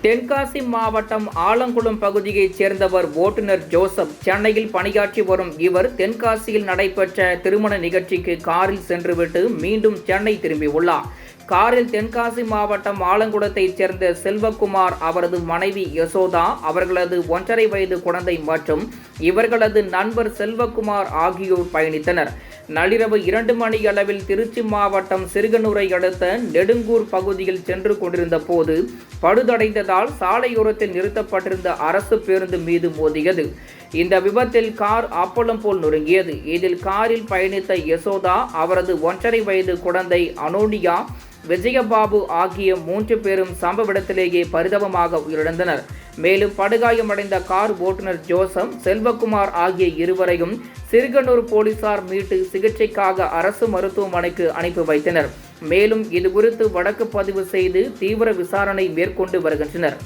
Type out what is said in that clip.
தென்காசி மாவட்டம் ஆலங்குளம் பகுதியைச் சேர்ந்தவர் ஓட்டுநர் ஜோசப். சென்னையில் பணியாற்றி வரும் இவர் தென்காசியில் நடைபெற்ற திருமண நிகழ்ச்சிக்கு காரில் சென்றுவிட்டு மீண்டும் சென்னை திரும்பியுள்ளார். காரில் தென்காசி மாவட்டம் ஆலங்குளத்தைச் சேர்ந்த செல்வகுமார், அவரது மனைவி யசோதா, அவர்களது 1.5 வயது குழந்தை மற்றும் இவர்களது நண்பர் செல்வகுமார் ஆகியோர் பயணித்தனர். நள்ளிரவு 2 மணி அளவில் திருச்சி மாவட்டம் சிறுகனூரை அடுத்த நெடுங்கூர் பகுதியில் சென்று கொண்டிருந்த போது பழுதடைந்ததால் சாலையோரத்தில் நிறுத்தப்பட்டிருந்த அரசு பேருந்து மீது மோதியது. இந்த விபத்தில் கார் அப்பளம் போல் நொறுங்கியது. இதில் காரில் பயணித்த யசோதா, அவரது 1.5 வயது குழந்தை அனோனியா, விஜயபாபு ஆகிய 3 பேரும் சம்பவ இடத்திலேயே பரிதாபமாக உயிரிழந்தனர். மேலும் படுகாயமடைந்த கார் ஓட்டுநர் ஜோசப், செல்வகுமார் ஆகிய இருவரையும் சிறுகனூர் போலீசார் மீட்டு சிகிச்சைக்காக அரசு மருத்துவமனைக்கு அனுப்பி வைத்தனர். மேலும் இதுகுறித்து வழக்கு பதிவு செய்து தீவிர விசாரணை மேற்கொண்டு வருகின்றனர்.